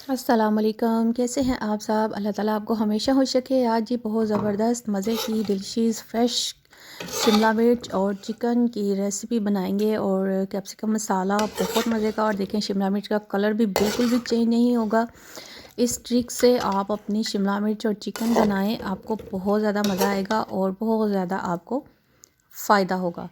अस्सलाम वालेकुम, कैसे हैं आप सब। अल्लाह ताला आपको हमेशा खुश रखे। आज जी बहुत ज़बरदस्त मज़े की डिलीशियस फ्रेश शिमला मिर्च और चिकन की रेसिपी बनाएंगे और कैप्सिकम मसाला बहुत मज़े का। और देखें शिमला मिर्च का कलर भी बिल्कुल भी चेंज नहीं होगा। इस ट्रिक से आप अपनी शिमला मिर्च और चिकन बनाएं, आपको बहुत ज़्यादा मज़ा आएगा और बहुत ज़्यादा आपको फ़ायदा होगा।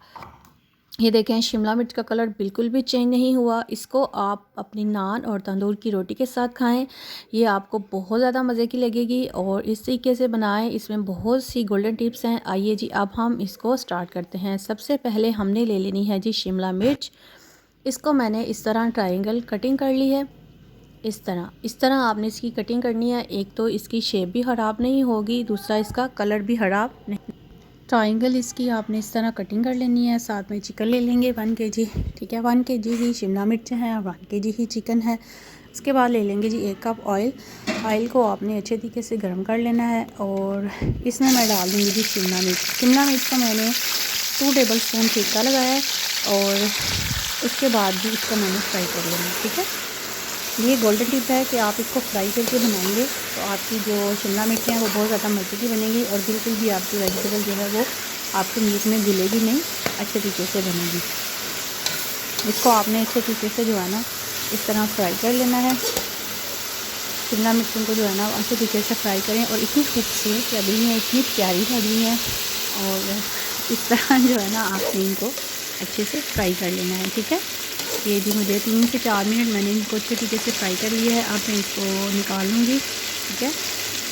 ये देखें शिमला मिर्च का कलर बिल्कुल भी चेंज नहीं हुआ। इसको आप अपनी नान और तंदूर की रोटी के साथ खाएं, ये आपको बहुत ज़्यादा मज़े की लगेगी। और इस तरीके से बनाएं, इसमें बहुत सी गोल्डन टिप्स हैं। आइए जी अब हम इसको स्टार्ट करते हैं। सबसे पहले हमने ले लेनी है जी शिमला मिर्च। इसको मैंने इस तरह ट्रायंगल कटिंग कर ली है। इस तरह आपने इसकी कटिंग करनी है। एक तो इसकी शेप भी ख़राब नहीं होगी, दूसरा इसका कलर भी ख़राब नहीं। ट्रायंगल इसकी आपने इस तरह कटिंग कर लेनी है। साथ में चिकन ले लेंगे 1 kg, ठीक है। 1 kg ही शिमला मिर्च है और 1 kg ही चिकन है। उसके बाद ले लेंगे जी 1 कप ऑयल। ऑयल को आपने अच्छे तरीके से गर्म कर लेना है और इसमें मैं डाल दूँगी जी शिमला मिर्च को मैंने 2 टेबल स्पून सिरका लगाया है और उसके बाद भी इसको मैंने फ्राई कर लेना है, ठीक है। ये गोल्डन टिप है कि आप इसको फ्राई करके बनाएंगे तो आपकी जो शिमला मिर्च है वो बहुत ज़्यादा मज़े की बनेगी और बिल्कुल भी आपकी वेजिटेबल जो है वो आपके मीट में घुलेगी नहीं, अच्छे तरीके से बनेगी। इसको आपने अच्छे तरीके से जो है ना इस तरह फ्राई कर लेना है। शिमला मिर्चों को जो है ना अच्छे तरीके से फ्राई करें और इतनी खूबसूरत लग रही है, इतनी प्यारी लग रही है। और इस तरह जो है ना आपने इनको अच्छे से फ्राई कर लेना है, ठीक है। ये जी मुझे 3 से 4 मिनट मैंने इनको अच्छे तरीके से फ्राई कर लिया है। अब मैं इसको निकाल लूँगी, ठीक है।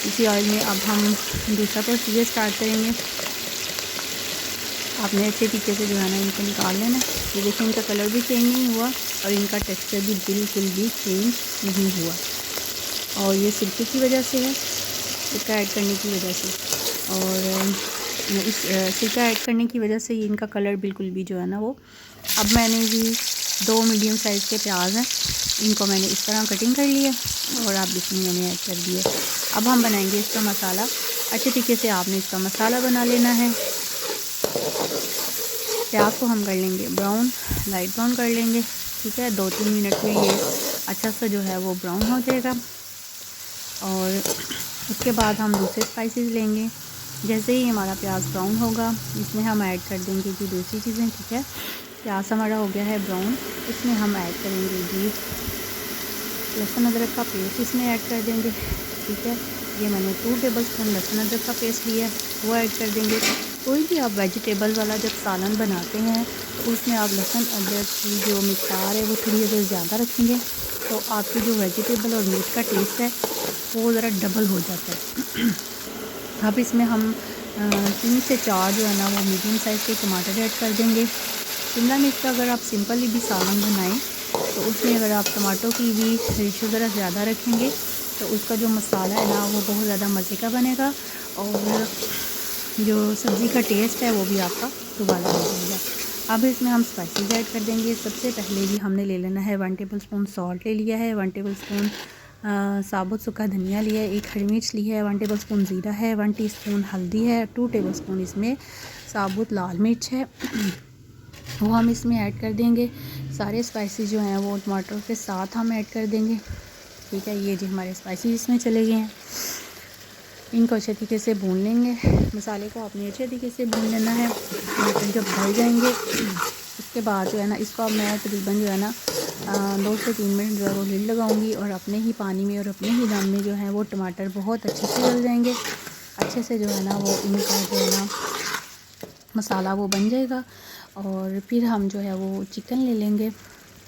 इसी ऑयल में अब हम दूसरा प्रोसीजर स्टार्ट करेंगे। आपने अच्छे तरीके से जो है ना इनको निकाल लेना है। ये देखिए इनका कलर भी चेंज नहीं हुआ और इनका टेक्सचर भी बिल्कुल भी चेंज नहीं हुआ। और ये सिरके की वजह से है, सिरका ऐड करने की वजह से। और इस सिरका ऐड करने की वजह से इनका कलर बिल्कुल भी जो है ना वो। अब मैंने जी 2 मीडियम साइज़ के प्याज हैं, इनको मैंने इस तरह कटिंग कर लिया और अब इसमें मैंने ऐड कर दिया। अब हम बनाएंगे इसका मसाला। अच्छे तरीके से आपने इसका मसाला बना लेना है। प्याज को हम कर लेंगे ब्राउन, लाइट ब्राउन कर लेंगे, ठीक है। 2-3 मिनट में ये अच्छा सा जो है वो ब्राउन हो जाएगा। और उसके बाद हम दूसरे स्पाइसेस लेंगे। जैसे ही हमारा प्याज ब्राउन होगा इसमें हम ऐड कर देंगे जी दूसरी चीज़ें, ठीक है। प्याज हमारा हो गया है ब्राउन, इसमें हम ऐड करेंगे जी लहसुन अदरक का पेस्ट, इसमें ऐड कर देंगे, ठीक है। ये मैंने 2 टेबल स्पून लहसुन अदरक का पेस्ट लिया है, वो ऐड कर देंगे। कोई भी आप वेजिटेबल वाला जब सालन बनाते हैं तो उसमें आप लहसुन अदरक की जो मिक़दार है वो थोड़ी अगर ज़्यादा रखेंगे तो आपकी जो वेजिटेबल और मीट का टेस्ट है वो ज़रा डबल हो जाता है। अब इसमें हम 3 से 4 जो है ना वो मीडियम साइज़ के टमाटर ऐड कर देंगे। शिमला मिर्च का अगर आप सिंपली भी सालन बनाएं तो उसमें अगर आप टमाटों की भी रेशो ज़रा ज़्यादा रखेंगे तो उसका जो मसाला है ना वो बहुत ज़्यादा मज़े का बनेगा और जो सब्ज़ी का टेस्ट है वो भी आपका दोबारा हो जाएगा। अब इसमें हम स्पाइसेस ऐड कर देंगे। सबसे पहले भी हमने ले लेना है 1 टेबल स्पून सॉल्ट ले लिया है, 1 टेबल स्पून साबुत सूखा धनिया लिया है, 1 हरी मिर्च ली है, 1 टेबल स्पून ज़ीरा है, 1 टीस्पून हल्दी है, 2 टेबल स्पून इसमें साबुत लाल मिर्च है, वो हम इसमें ऐड कर देंगे। सारे स्पाइसेस जो हैं वो टमाटर के साथ हम ऐड कर देंगे, ठीक है। ये जी हमारे स्पाइसेस इसमें चले गए हैं। इनको अच्छे तरीके से भून लेंगे। मसाले को आपने अच्छे तरीके से भून लेना है। टमाटर जब भर जाएंगे उसके बाद जो है ना इसको अब मैं तकरीबन जो है ना 2 से 3 मिनट जो है वो लिड लगाऊंगी और अपने ही पानी में और अपने ही दम में जो है वो टमाटर बहुत अच्छे से गल जाएंगे। अच्छे से जो है ना वो इनका जो है ना मसाला वो बन जाएगा और फिर हम जो है वो चिकन ले लेंगे,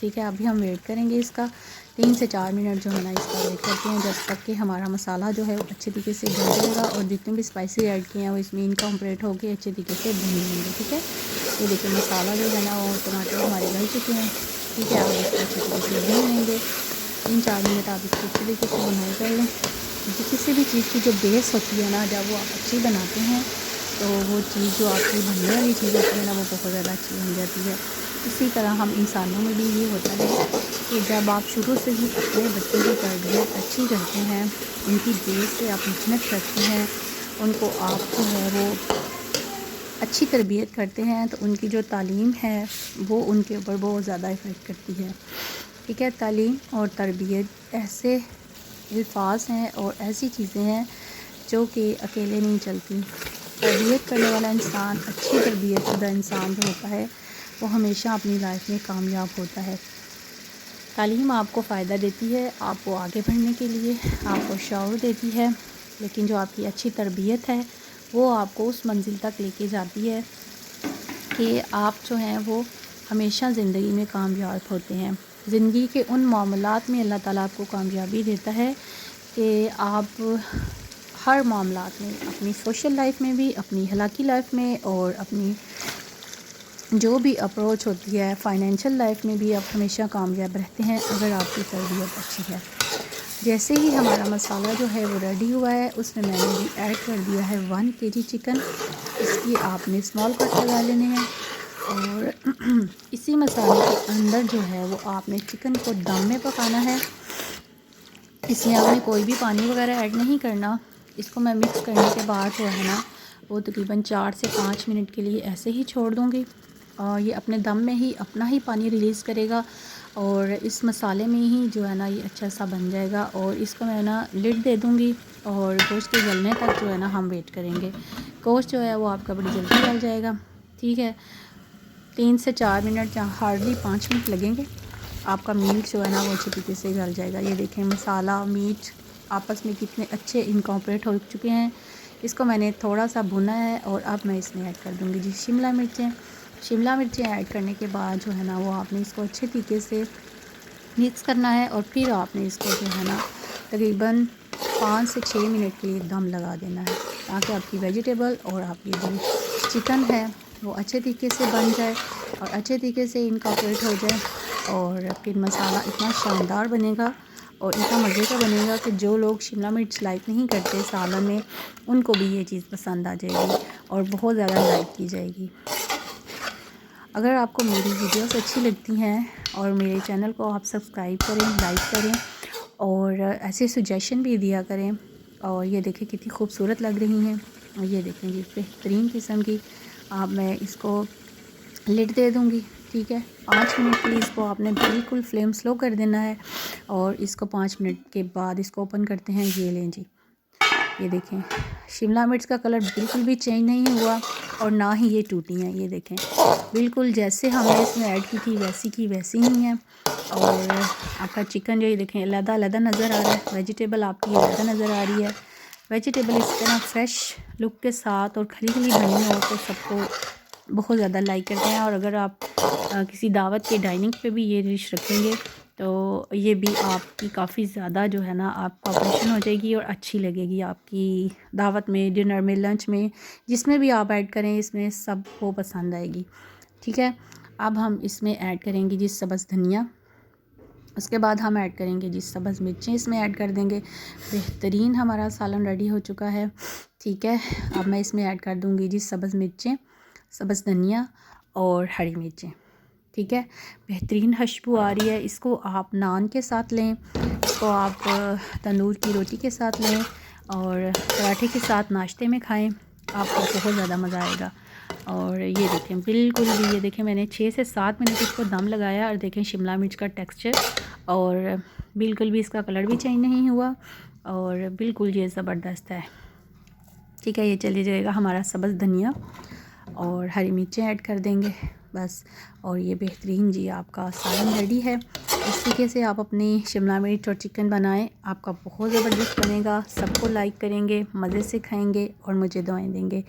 ठीक है। अभी हम वेट करेंगे इसका 3 से 4 मिनट जो है ना इसका वेट करते हैं जब तक कि हमारा मसाला जो है वो अच्छे तरीके से गल जाएगा और जितने भी स्पाइसी ऐड किए हैं वो इसमें इनकॉर्पोरेट होकर अच्छे तरीके से भून लेंगे, ठीक है। ये देखिए मसाला जो है ना वो टमाटर हमारे गल चुके हैं, ठीक है। आप इसको अच्छे तरीके से भून लेंगे। 3-4 मिनट आप इसको अच्छे तरीके से बुनाई कर लें। किसी भी चीज़ की जो बेस होती है ना जब वो आप अच्छी बनाते हैं तो वो चीज़ जो आपकी बनने वाली चीज़ होती है ना वो बहुत ज़्यादा अच्छी बन जाती है। इसी तरह हम इंसानों में भी ये होता है कि जब आप शुरू से ही अपने बच्चों की तरबियत अच्छी करते हैं, उनकी बेस से आप मेहनत करते हैं, उनको आप जो है वो अच्छी तरबियत करते हैं तो उनकी जो तालीम है वो उनके ऊपर बहुत ज़्यादा इफ़ेक्ट करती है, ठीक है। तालीम और तरबियत ऐसे अल्फाज हैं और ऐसी चीज़ें हैं जो कि अकेले नहीं चलती। तरबियत करने वाला इंसान, अच्छी तरबियत शुदा इंसान जो होता है वो हमेशा अपनी लाइफ में कामयाब होता है। तालीम आपको फ़ायदा देती है, आपको आगे बढ़ने के लिए आपको शऊर देती है, लेकिन जो आपकी अच्छी तरबियत है वो आपको उस मंजिल तक लेके जाती है कि आप जो हैं वो हमेशा ज़िंदगी में कामयाब होते हैं। ज़िंदगी के उन मामलात में अल्लाह ताला आपको कामयाबी देता है कि आप हर मामलात में, अपनी सोशल लाइफ में भी, अपनी हलाकी लाइफ में और अपनी जो भी अप्रोच होती है फाइनेंशियल लाइफ में भी आप हमेशा कामयाब रहते हैं अगर आपकी तरबियत अच्छी है। जैसे ही हमारा मसाला जो है वो रेडी हुआ है, उसमें मैंने भी ऐड कर दिया है 1 kg चिकन। इसकी आपने स्मॉल कट लगा लेने हैं और इसी मसाले के अंदर जो है वो आपने चिकन को दम में पकाना है। इसमें आपने कोई भी पानी वगैरह ऐड नहीं करना। इसको मैं मिक्स करने के बाद जो है ना वो तकरीबन 4 से 5 मिनट के लिए ऐसे ही छोड़ दूँगी और ये अपने दम में ही अपना ही पानी रिलीज़ करेगा और इस मसाले में ही जो है ना ये अच्छा सा बन जाएगा। और इसको मैं ना लिड दे दूँगी और गोश्त के गलने तक जो है ना हम वेट करेंगे। गोश्त जो है वो आपका बड़ी जल्दी गल जाएगा। ठीक है, 3 से 4 मिनट या हार्डली 5 मिनट लगेंगे। आपका मीट जो है ना वो अच्छे तरीके से गल जाएगा। ये देखें मसाला मीट आपस में कितने अच्छे इनकॉर्पोरेट हो चुके हैं। इसको मैंने थोड़ा सा भुना है और अब मैं इसमें ऐड कर दूँगी जी शिमला मिर्चें। शिमला मिर्चें ऐड करने के बाद जो है ना वो आपने इसको अच्छे तरीके से मिक्स करना है और फिर आपने इसको जो है ना तकरीबन 5 से 6 मिनट के लिए दम लगा देना है ताकि आपकी वेजिटेबल और आपकी जो चिकन है वो अच्छे तरीके से बन जाए और अच्छे तरीके से इनकॉर्पोरेट हो जाए और फिर मसाला इतना शानदार बनेगा और इतना मज़े का बनेगा कि जो लोग शिमला मिर्च लाइक नहीं करते सालन में उनको भी ये चीज़ पसंद आ जाएगी और बहुत ज़्यादा लाइक की जाएगी। अगर आपको मेरी वीडियोस अच्छी लगती हैं और मेरे चैनल को आप सब्सक्राइब करें, लाइक करें और ऐसे सजेशन भी दिया करें। और ये देखें कितनी खूबसूरत लग रही हैं और ये देखें जी बेहतरीन किस्म की। अब मैं इसको लिड दे दूँगी। ठीक है, 5 मिनट के लिए इसको आपने बिल्कुल फ्लेम स्लो कर देना है और इसको 5 मिनट के बाद इसको ओपन करते हैं। ये लें जी, ये देखें शिमला मिर्च का कलर बिल्कुल भी चेंज नहीं हुआ और ना ही ये टूटी हैं। ये देखें बिल्कुल जैसे हमने इसमें ऐड की थी वैसी की वैसी ही हैं। और आपका चिकन जो ये देखें अलग-अलग नज़र आ रहा है, वेजिटेबल आपकी अलग नज़र आ रही है। वेजिटेबल इस तरह फ्रेश लुक के साथ और खली-खली बनी हो तो सबको बहुत ज़्यादा लाइक करते हैं। और अगर आप किसी दावत के डाइनिंग पे भी ये डिश रखेंगे तो ये भी आपकी काफ़ी ज़्यादा जो है ना आपका ऑपरेशन हो जाएगी और अच्छी लगेगी आपकी दावत में, डिनर में, लंच में, जिसमें भी आप ऐड करें इसमें सबको पसंद आएगी। ठीक है, अब हम इसमें ऐड करेंगे जी सब्ज़ धनिया। उसके बाद हम ऐड करेंगे जी सब्ज़ मिर्चें इसमें ऐड कर देंगे। बेहतरीन हमारा सालन रेडी हो चुका है। ठीक है, अब मैं इसमें ऐड कर दूँगी जी सब्ज़ मिर्चें, सब्ज़ धनिया और हरी मिर्चें। ठीक है, बेहतरीन खुशबू आ रही है। इसको आप नान के साथ लें, इसको आप तंदूर की रोटी के साथ लें और पराठे के साथ नाश्ते में खाएं, आपको बहुत ज़्यादा मज़ा आएगा। और ये देखें बिल्कुल भी, ये देखें मैंने 6 से 7 मिनट इसको दम लगाया और देखें शिमला मिर्च का टेक्सचर और बिल्कुल भी इसका कलर भी चेंज नहीं हुआ और बिल्कुल ये ज़बरदस्त है। ठीक है, ये चले जाएगा हमारा सब्ज़ धनिया और हरी मिर्चें ऐड कर देंगे बस। और ये बेहतरीन जी आपका सालन रेडी है। इस तरीके से आप अपनी शिमला मिर्च और चिकन बनाएं, आपका बहुत ज़बरदस्त बनेगा, सबको लाइक करेंगे, मज़े से खाएंगे और मुझे दुआएं देंगे।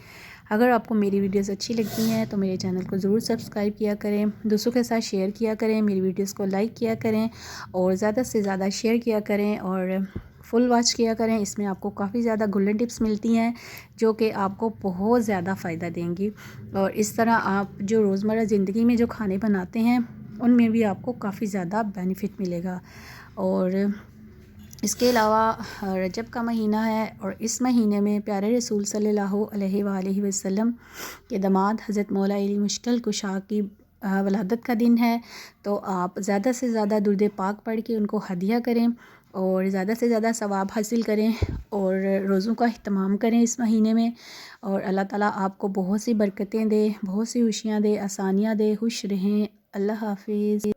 अगर आपको मेरी वीडियोस अच्छी लगती हैं तो मेरे चैनल को ज़रूर सब्सक्राइब किया करें, दूसरों के साथ शेयर किया करें, मेरी वीडियोस को लाइक किया करें और ज़्यादा से ज़्यादा शेयर किया करें और फुल वॉच किया करें। इसमें आपको काफ़ी ज़्यादा गोल्डन टिप्स मिलती हैं जो कि आपको बहुत ज़्यादा फ़ायदा देंगी। और इस तरह आप जो रोज़मर्रा ज़िंदगी में जो खाने बनाते हैं उनमें भी आपको काफ़ी ज़्यादा बेनिफिट मिलेगा। और इसके अलावा रजब का महीना है और इस महीने में प्यारे रसूल सल्लल्लाहु अलैहि वसल्लम के दामाद हज़रत मौला अली मुश्किल कुशा की वलादत का दिन है। तो आप ज़्यादा से ज़्यादा दुरूद पाक पढ़ के उनको हदिया करें और ज़्यादा से ज़्यादा सवाब हासिल करें और रोज़ों का अहतमाम करें इस महीने में। और अल्लाह ताला आपको बहुत सी बरकतें दे, बहुत सी खुशियाँ दे, आसानियाँ दे, खुश रहें। अल्लाह हाफ़िज़।